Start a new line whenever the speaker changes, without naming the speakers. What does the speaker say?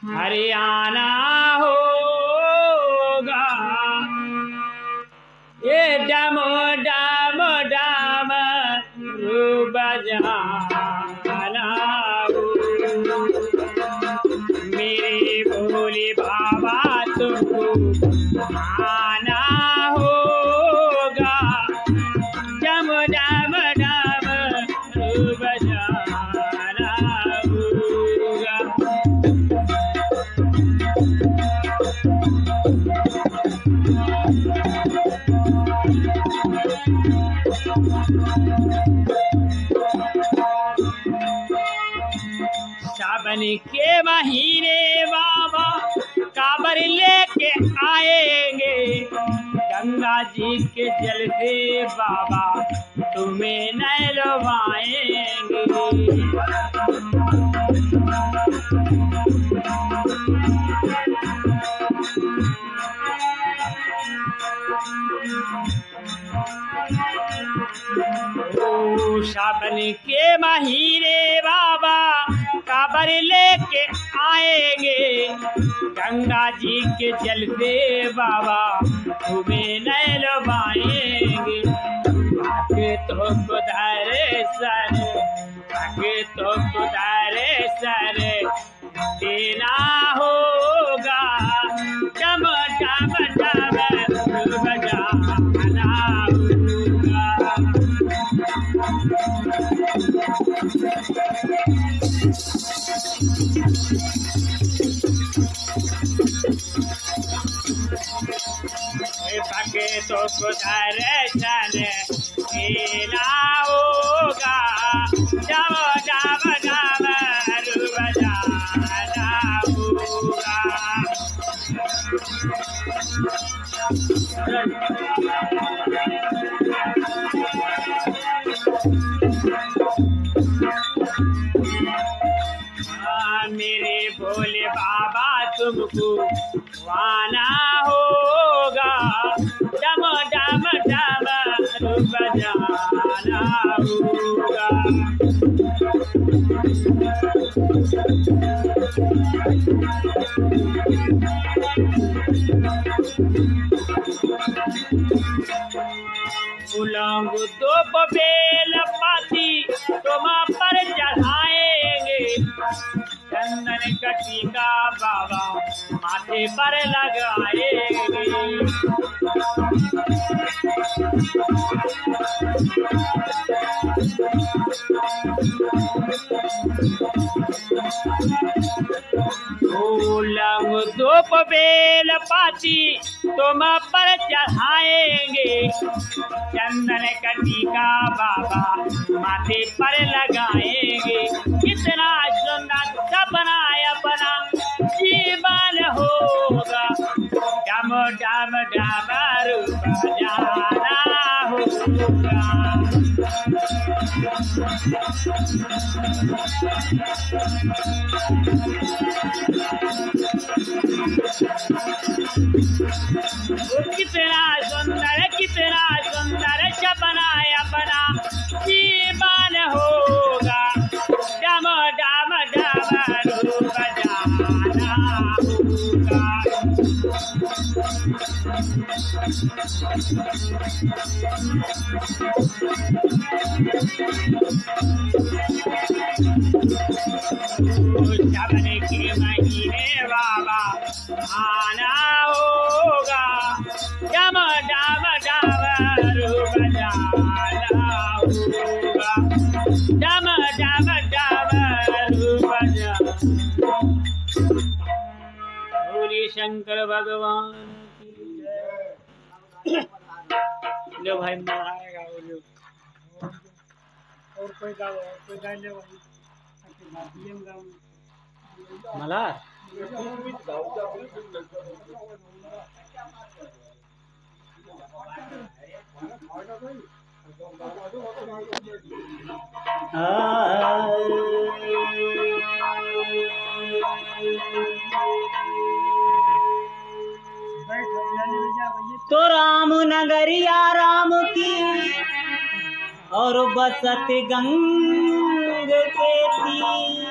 हरियाणा होगा। ये डम डम डम बजाना होगा। मेरे भोले बाबा तुमको आना होगा। डम डम डम बजाना होगा। सावन के महीने बाबा कांवर लेके आएंगे। गंगा जी के जल से बाबा तुम्हें नहलवाएंगे। सावन के महीने बाबा कांवर लेके आएंगे। गंगा जी के जल से बाबा तुम्हें नहलवाएंगे। आके तो कुदारे सर, आके तो कुदारे सर देना होगा। डम डम डम बजाना होगा। भागे तो कुदारे सन देना होगा। डम डम डम बजाना होगा। मेरे भोले बाबा तुमको आना होगा। डम डम डम बजाना होगा। उलंग दो बेल पाती तुम पर चढ़ाएंगे। चंदन का टीका बाबा माथे पर लगाएंगे। उलंग दो बेल पाती तुम पर चढ़ाएंगे। चंदन का टीका बाबा माथे पर लगाएंगे। कितना सुंदर सपना अपना जीवन होगा। डम डम डमर बजाना होगा। कितना सुंदर सपना अपना जीवन होगा। डम डम डमर बजाना होगा। सावन के महीने बाबा आना होगा। डम डम डमर बजाना होगा। डम डम डमर बजाना। बोलिए शंकर भगवान की जय। लो भाई मारेगा वो लोग। और कोई गाओ, कोई गाने वाली मला तो राम नगरिया राम की और बसत गंग के तीर।